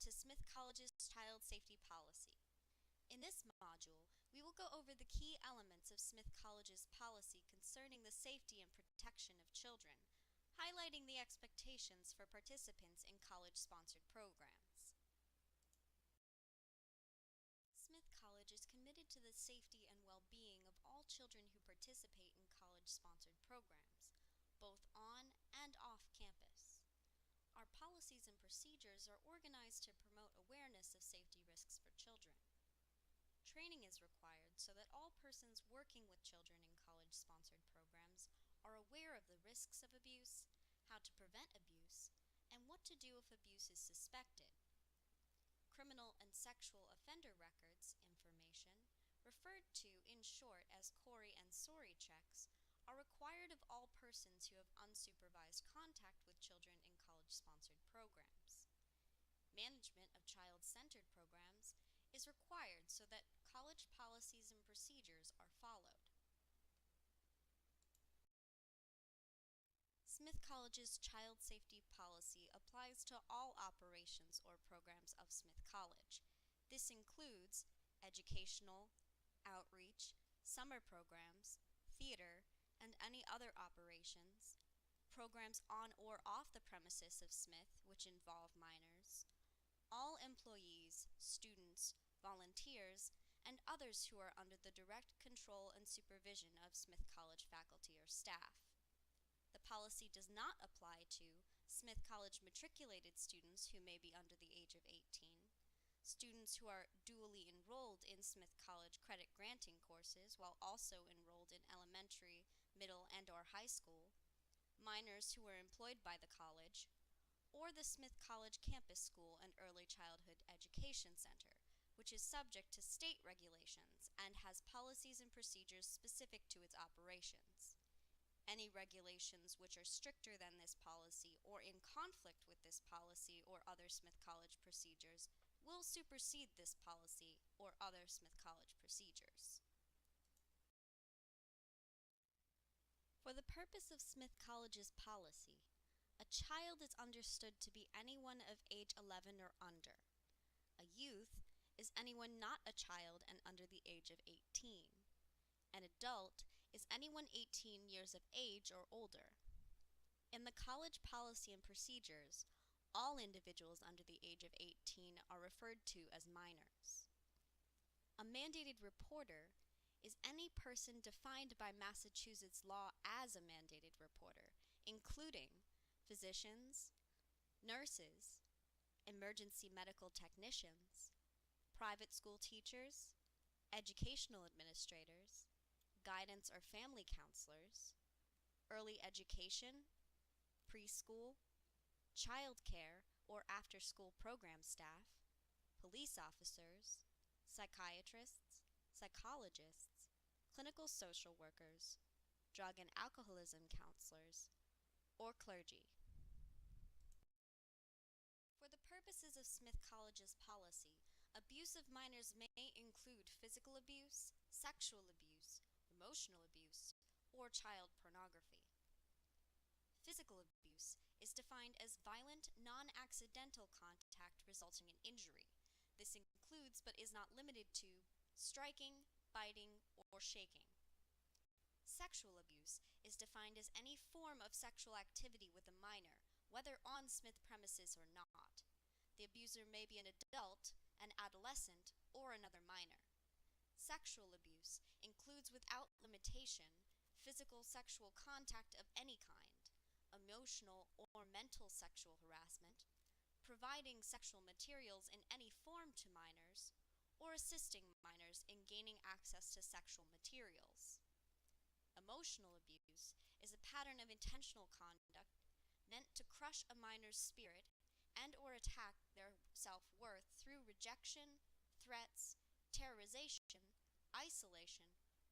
to Smith College's Child Safety Policy. In this module, we will go over the key elements of Smith College's policy concerning the safety and protection of children, highlighting the expectations for participants in college-sponsored programs. Smith College is committed to the safety and well-being of all children who participate in college-sponsored programs, both on and off campus. Our policies and procedures are organized to promote awareness of safety risks for children. Training is required so that all persons working with children in college-sponsored programs are aware of the risks of abuse, how to prevent abuse, and what to do if abuse is suspected. Criminal and sexual offender records information, referred to in short as CORI and SORI checks, are required of all persons who have unsupervised contact with children in college-sponsored programs. Management of child-centered programs is required so that college policies and procedures are followed. Smith College's child safety policy applies to all operations or programs of Smith College. This includes educational, outreach, summer programs, theater, and any other operations, programs on or off the premises of Smith which involve minors, all employees, students, volunteers, and others who are under the direct control and supervision of Smith College faculty or staff. The policy does not apply to Smith College matriculated students who may be under the age of 18, students who are dually enrolled in Smith College credit granting courses while also enrolled in elementary, middle, and/or high school, minors who are employed by the college, or the Smith College Campus School and Early Childhood Education Center, which is subject to state regulations and has policies and procedures specific to its operations. Any regulations which are stricter than this policy or in conflict with this policy or other Smith College procedures will supersede this policy or other Smith College procedures. For the purpose of Smith College's policy, a child is understood to be anyone of age 11 or under. A youth is anyone not a child and under the age of 18. An adult is anyone 18 years of age or older. In the college policy and procedures, all individuals under the age of 18 are referred to as minors. A mandated reporter is any person defined by Massachusetts law as a mandated reporter, including physicians, nurses, emergency medical technicians, private school teachers, educational administrators, guidance or family counselors, early education, preschool, child care or after-school program staff, police officers, psychiatrists, psychologists, clinical social workers, drug and alcoholism counselors, or clergy. For the purposes of Smith College's policy, abuse of minors may include physical abuse, sexual abuse, emotional abuse, or child pornography. Physical abuse is defined as violent, non-accidental contact resulting in injury. This includes, but is not limited to, striking, biting, or shaking. Sexual abuse is defined as any form of sexual activity with a minor, whether on Smith premises or not. The abuser may be an adult, an adolescent, or another minor. Sexual abuse includes without limitation physical sexual contact of any kind, emotional or mental sexual harassment, providing sexual materials in any form to minors, or assisting minors in gaining access to sexual materials. Emotional abuse is a pattern of intentional conduct meant to crush a minor's spirit and or attack their self-worth through rejection, threats, terrorization, isolation,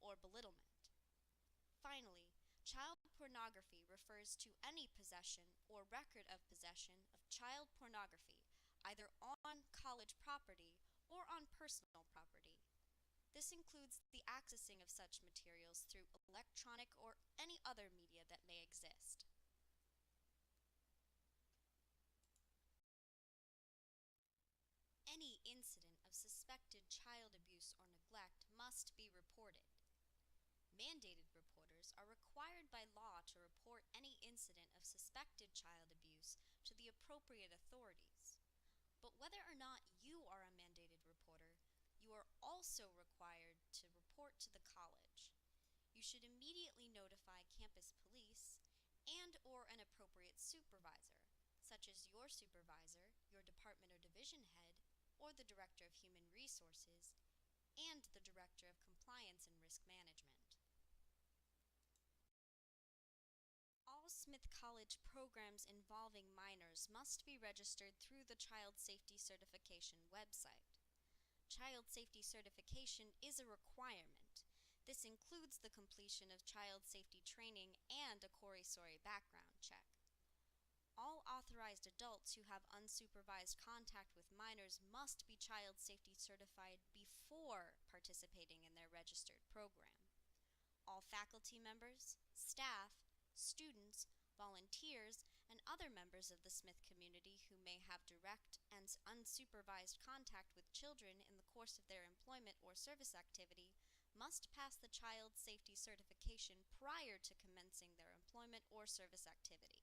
or belittlement. Finally, child pornography refers to any possession or record of possession of child pornography, either on college property or on personal property. This includes the accessing of such materials through electronic or any other media that may exist. any incident of suspected child abuse or neglect must be reported. Mandated reporters are required by law to report any incident of suspected child abuse to the appropriate authorities. But whether or not you are a mandated reporter, you are also required to report to the college. You should immediately notify campus police and/or an appropriate supervisor, such as your supervisor, your department or division head, or the director of human resources, and the director of compliance and risk management. All Smith College programs involving minors must be registered through the Child Safety Certification website. Child safety certification is a requirement. This includes the completion of child safety training and a Cori-Sori background check. All authorized adults who have unsupervised contact with minors must be child safety certified before participating in their registered program. All faculty members, staff, students, volunteers, and other members of the Smith community who may have direct and unsupervised contact with children in the course of their employment or service activity must pass the child safety certification prior to commencing their employment or service activity.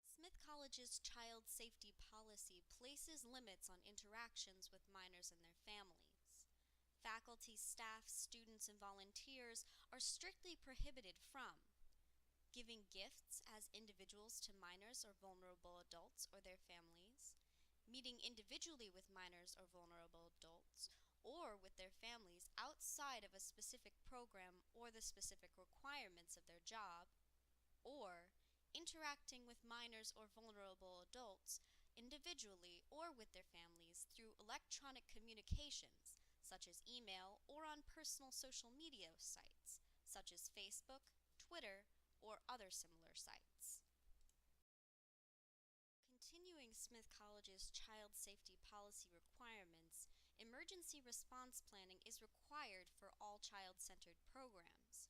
Smith College's child safety policy places limits on interactions with minors and their families. Faculty, staff, students, and volunteers are strictly prohibited from giving gifts as individuals to minors or vulnerable adults or their families, meeting individually with minors or vulnerable adults or with their families outside of a specific program or the specific requirements of their job, or interacting with minors or vulnerable adults individually or with their families through electronic communications, such as email, or on personal social media sites, such as Facebook, Twitter, or other similar sites. Continuing Smith College's child safety policy requirements, emergency response planning is required for all child-centered programs.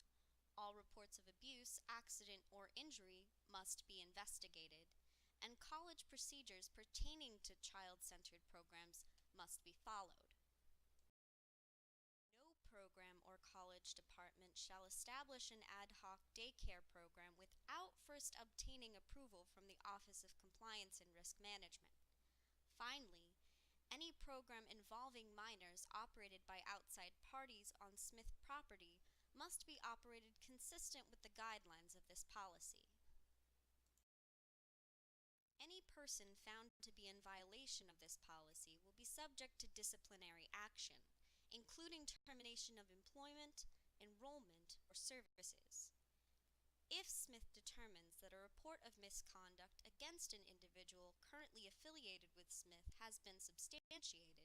All reports of abuse, accident, or injury must be investigated, and college procedures pertaining to child-centered programs must be followed. No program or college department shall establish an ad hoc daycare program without first obtaining approval from the Office of Compliance and Risk Management. Finally, any program involving minors operated by outside parties on Smith property must be operated consistent with the guidelines of this policy. Any person found to be in violation of this policy will be subject to disciplinary action, including termination of employment, enrollment, or services. If Smith determines that a report of misconduct against an individual currently affiliated with Smith has been substantiated,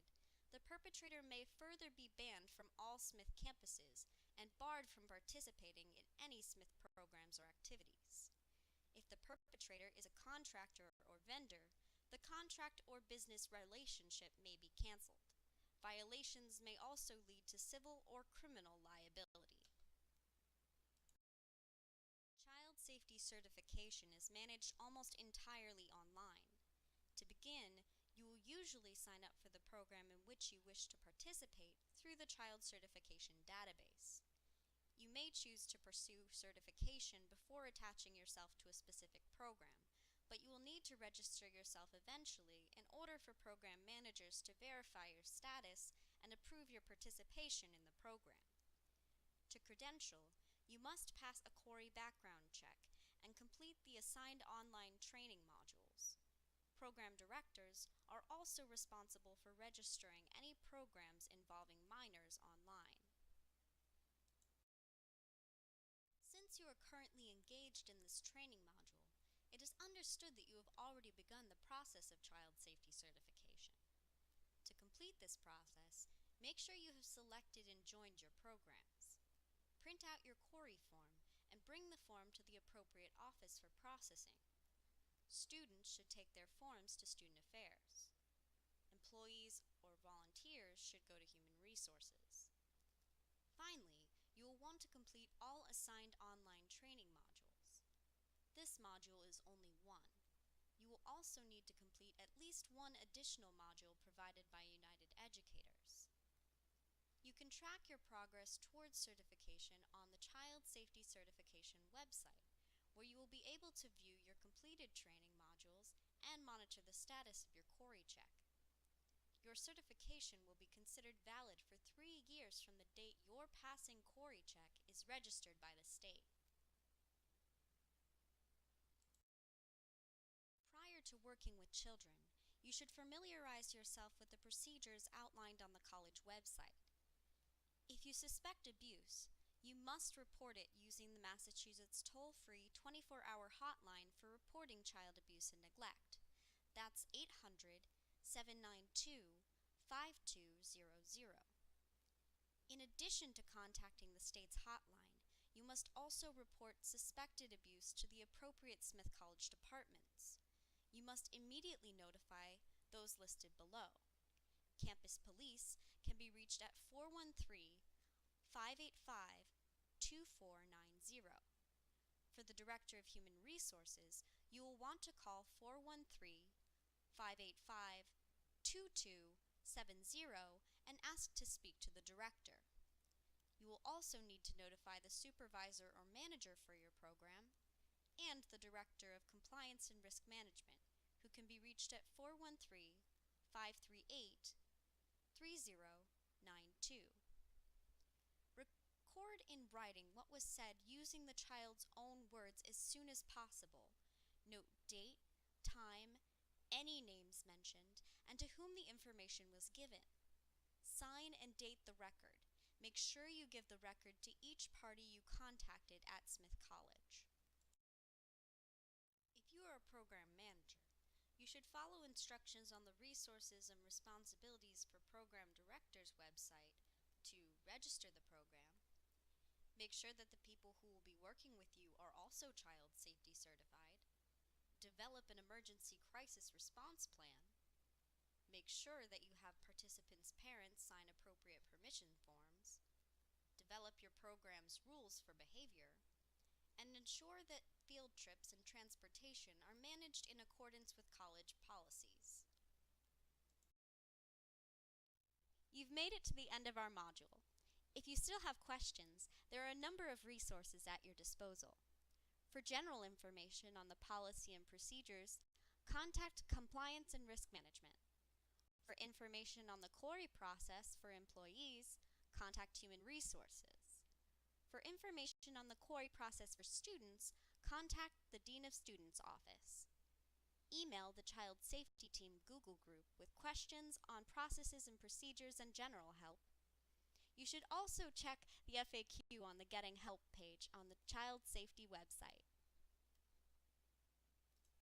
the perpetrator may further be banned from all Smith campuses and barred from participating in any Smith programs or activities. If the perpetrator is a contractor or vendor, the contract or business relationship may be canceled. Violations may also lead to civil or criminal liability. Child safety certification is managed almost entirely online. To begin, you will usually sign up for the program in which you wish to participate through the Child Certification Database. You may choose to pursue certification before attaching yourself to a specific program, but you will need to register yourself eventually in order for program managers to verify your status and approve your participation in the program. To credential, you must pass a Cori background check and complete the assigned online training modules. Program directors are also responsible for registering any programs involving minors online. Since you are currently engaged in this training module, it is understood that you have already begun the process of child safety certification. To complete this process, make sure you have selected and joined your programs. Print out your Cori form and bring the form to the appropriate office for processing. Students should take their forms to Student Affairs. Employees or volunteers should go to Human Resources. Finally, you will want to complete all assigned online training modules. This module is only one. You will also need to complete at least one additional module provided by United Educators. You can track your progress towards certification on the Child Safety Certification website, where you will be able to view your completed training modules and monitor the status of your CORI check. Your certification will be considered valid for 3 years from the date your passing CORI check is registered by the state. Prior to working with children, you should familiarize yourself with the procedures outlined on the college website. If you suspect abuse, you must report it using the Massachusetts toll-free 24-hour hotline for reporting child abuse and neglect. That's 800-792-5200. In addition to contacting the state's hotline, you must also report suspected abuse to the appropriate Smith College departments. You must immediately notify those listed below. Campus police can be reached at 413-585-2490. For the Director of Human Resources, you will want to call 413-585-2270 and ask to speak to the director. You will also need to notify the supervisor or manager for your program and the Director of Compliance and Risk Management, who can be reached at 413-538-3092. Record in writing what was said using the child's own words as soon as possible. Note date, time, any names mentioned, and to whom the information was given. Sign and date the record. Make sure you give the record to each party you contacted at Smith College. If you are a program manager, you should follow instructions on the Resources and Responsibilities for Program Directors website to register the program. Make sure that the people who will be working with you are also child safety certified. Develop an emergency crisis response plan. Make sure that you have participants' parents sign appropriate permission forms. Develop your program's rules for behavior. And ensure that field trips and transportation are managed in accordance with college policies. You've made it to the end of our module. If you still have questions, there are a number of resources at your disposal. For general information on the policy and procedures, contact Compliance and Risk Management. For information on the CORI process for employees, contact Human Resources. For information on the CORI process for students, contact the Dean of Students office. Email the Child Safety Team Google group with questions on processes and procedures and general help. You should also check the FAQ on the Getting Help page on the Child Safety website.